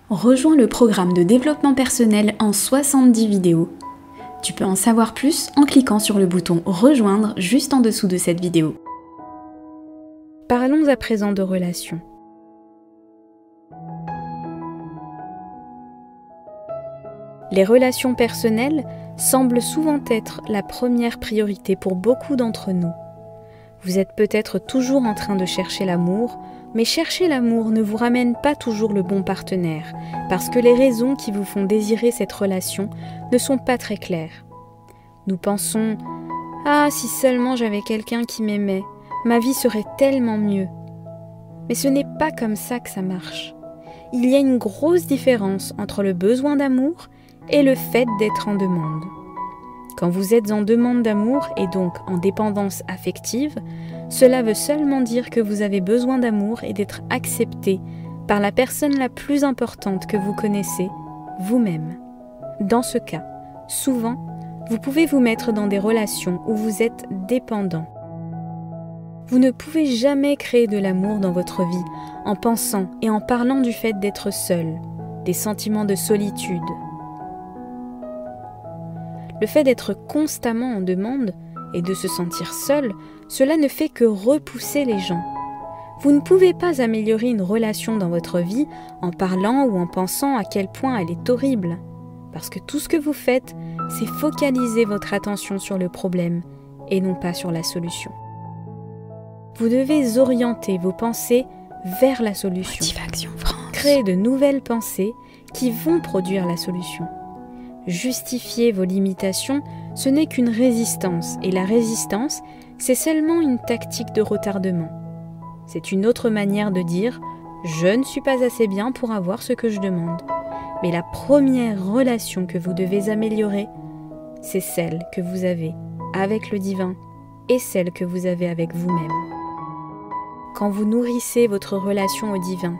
Rejoins le programme de développement personnel en 70 vidéos. Tu peux en savoir plus en cliquant sur le bouton Rejoindre juste en dessous de cette vidéo. Parlons à présent de relations. Les relations personnelles semblent souvent être la première priorité pour beaucoup d'entre nous. Vous êtes peut-être toujours en train de chercher l'amour, mais chercher l'amour ne vous ramène pas toujours le bon partenaire, parce que les raisons qui vous font désirer cette relation ne sont pas très claires. Nous pensons « Ah, si seulement j'avais quelqu'un qui m'aimait, ma vie serait tellement mieux ». Mais ce n'est pas comme ça que ça marche. Il y a une grosse différence entre le besoin d'amour et le fait d'être en demande. Quand vous êtes en demande d'amour et donc en dépendance affective, cela veut seulement dire que vous avez besoin d'amour et d'être accepté par la personne la plus importante que vous connaissez, vous-même. Dans ce cas, souvent, vous pouvez vous mettre dans des relations où vous êtes dépendant. Vous ne pouvez jamais créer de l'amour dans votre vie en pensant et en parlant du fait d'être seul, des sentiments de solitude. Le fait d'être constamment en demande et de se sentir seul, cela ne fait que repousser les gens. Vous ne pouvez pas améliorer une relation dans votre vie en parlant ou en pensant à quel point elle est horrible. Parce que tout ce que vous faites, c'est focaliser votre attention sur le problème et non pas sur la solution. Vous devez orienter vos pensées vers la solution. Motivation France. Créer de nouvelles pensées qui vont produire la solution. Justifier vos limitations, ce n'est qu'une résistance, et la résistance, c'est seulement une tactique de retardement. C'est une autre manière de dire « je ne suis pas assez bien pour avoir ce que je demande ». Mais la première relation que vous devez améliorer, c'est celle que vous avez avec le divin et celle que vous avez avec vous-même. Quand vous nourrissez votre relation au divin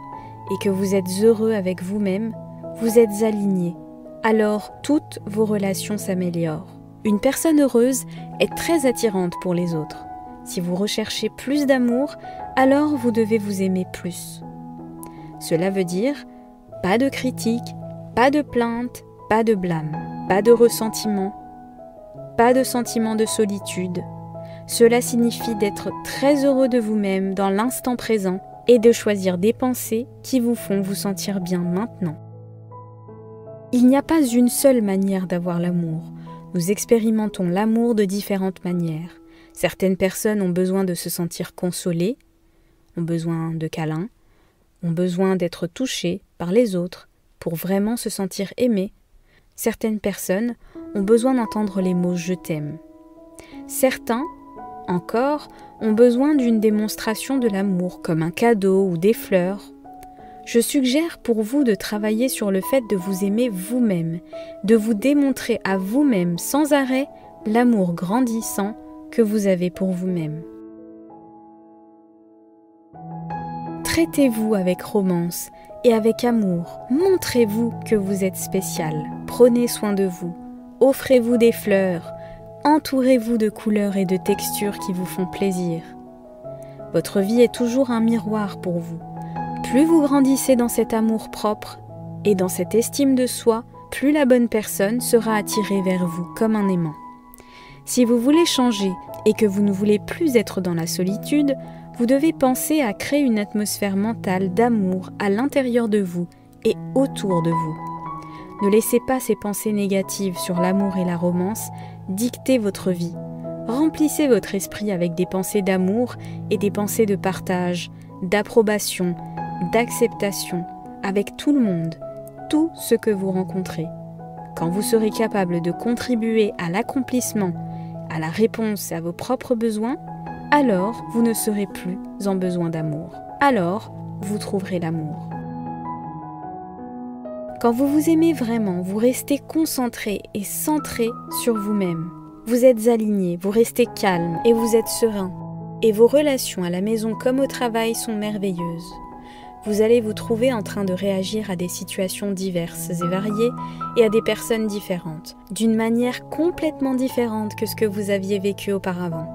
et que vous êtes heureux avec vous-même, vous êtes aligné. Alors toutes vos relations s'améliorent. Une personne heureuse est très attirante pour les autres. Si vous recherchez plus d'amour, alors vous devez vous aimer plus. Cela veut dire pas de critique, pas de plainte, pas de blâme, pas de ressentiment, pas de sentiment de solitude. Cela signifie d'être très heureux de vous-même dans l'instant présent et de choisir des pensées qui vous font vous sentir bien maintenant. Il n'y a pas une seule manière d'avoir l'amour. Nous expérimentons l'amour de différentes manières. Certaines personnes ont besoin de se sentir consolées, ont besoin de câlins, ont besoin d'être touchées par les autres pour vraiment se sentir aimées. Certaines personnes ont besoin d'entendre les mots « je t'aime ». Certains, encore, ont besoin d'une démonstration de l'amour comme un cadeau ou des fleurs. Je suggère pour vous de travailler sur le fait de vous aimer vous-même, de vous démontrer à vous-même sans arrêt l'amour grandissant que vous avez pour vous-même. Traitez-vous avec romance et avec amour. Montrez-vous que vous êtes spécial. Prenez soin de vous. Offrez-vous des fleurs. Entourez-vous de couleurs et de textures qui vous font plaisir. Votre vie est toujours un miroir pour vous. Plus vous grandissez dans cet amour propre et dans cette estime de soi, plus la bonne personne sera attirée vers vous comme un aimant. Si vous voulez changer et que vous ne voulez plus être dans la solitude, vous devez penser à créer une atmosphère mentale d'amour à l'intérieur de vous et autour de vous. Ne laissez pas ces pensées négatives sur l'amour et la romance dicter votre vie. Remplissez votre esprit avec des pensées d'amour et des pensées de partage, d'approbation, d'acceptation, avec tout le monde, tout ce que vous rencontrez. Quand vous serez capable de contribuer à l'accomplissement, à la réponse à vos propres besoins, alors vous ne serez plus en besoin d'amour. Alors, vous trouverez l'amour. Quand vous vous aimez vraiment, vous restez concentré et centré sur vous-même. Vous êtes aligné, vous restez calme et vous êtes serein. Et vos relations à la maison comme au travail sont merveilleuses. Vous allez vous trouver en train de réagir à des situations diverses et variées et à des personnes différentes, d'une manière complètement différente que ce que vous aviez vécu auparavant.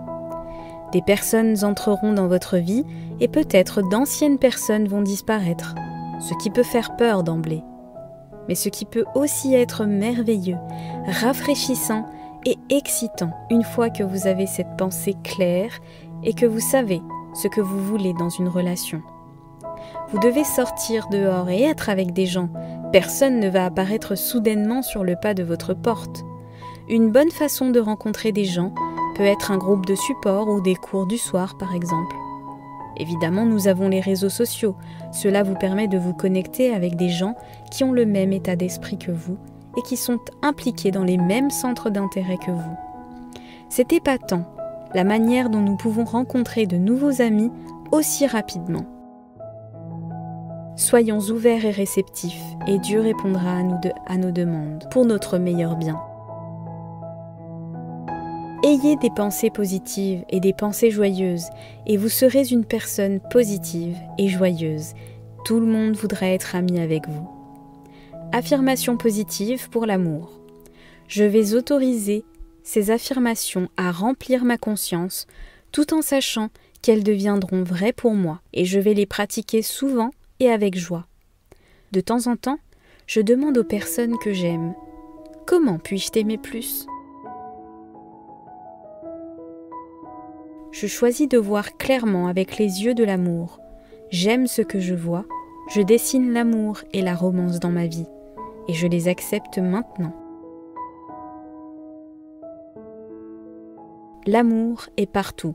Des personnes entreront dans votre vie et peut-être d'anciennes personnes vont disparaître, ce qui peut faire peur d'emblée. mais ce qui peut aussi être merveilleux, rafraîchissant et excitant une fois que vous avez cette pensée claire et que vous savez ce que vous voulez dans une relation. Vous devez sortir dehors et être avec des gens. Personne ne va apparaître soudainement sur le pas de votre porte. Une bonne façon de rencontrer des gens peut être un groupe de support ou des cours du soir par exemple. Évidemment, nous avons les réseaux sociaux. Cela vous permet de vous connecter avec des gens qui ont le même état d'esprit que vous et qui sont impliqués dans les mêmes centres d'intérêt que vous. C'est épatant, la manière dont nous pouvons rencontrer de nouveaux amis aussi rapidement. Soyons ouverts et réceptifs, et Dieu répondra à nos demandes, pour notre meilleur bien. Ayez des pensées positives et des pensées joyeuses, et vous serez une personne positive et joyeuse. Tout le monde voudra être ami avec vous. Affirmation positive pour l'amour. Je vais autoriser ces affirmations à remplir ma conscience, tout en sachant qu'elles deviendront vraies pour moi, et je vais les pratiquer souvent et avec joie. De temps en temps, je demande aux personnes que j'aime « Comment puis-je t'aimer plus ?» Je choisis de voir clairement avec les yeux de l'amour. J'aime ce que je vois, je dessine l'amour et la romance dans ma vie, et je les accepte maintenant. L'amour est partout,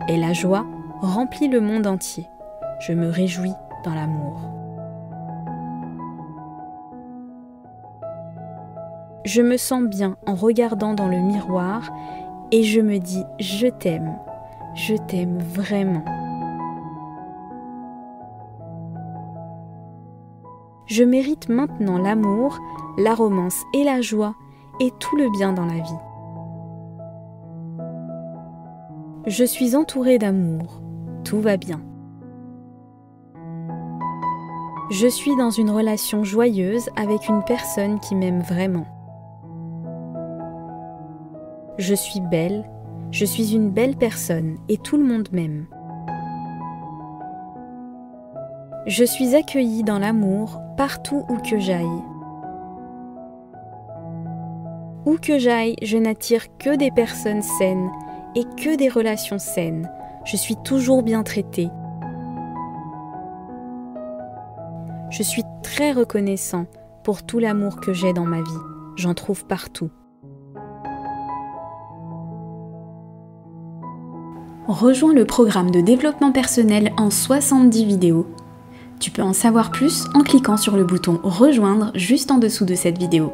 et la joie remplit le monde entier. Je me réjouis dans l'amour. Je me sens bien en regardant dans le miroir et je me dis « Je t'aime vraiment ». Je mérite maintenant l'amour, la romance et la joie et tout le bien dans la vie. Je suis entourée d'amour, tout va bien. Je suis dans une relation joyeuse avec une personne qui m'aime vraiment. Je suis belle, je suis une belle personne et tout le monde m'aime. Je suis accueillie dans l'amour partout où que j'aille. Où que j'aille, je n'attire que des personnes saines et que des relations saines. Je suis toujours bien traitée. Je suis très reconnaissant pour tout l'amour que j'ai dans ma vie. J'en trouve partout. Rejoins le programme de développement personnel en 70 vidéos. Tu peux en savoir plus en cliquant sur le bouton « Rejoindre » juste en dessous de cette vidéo.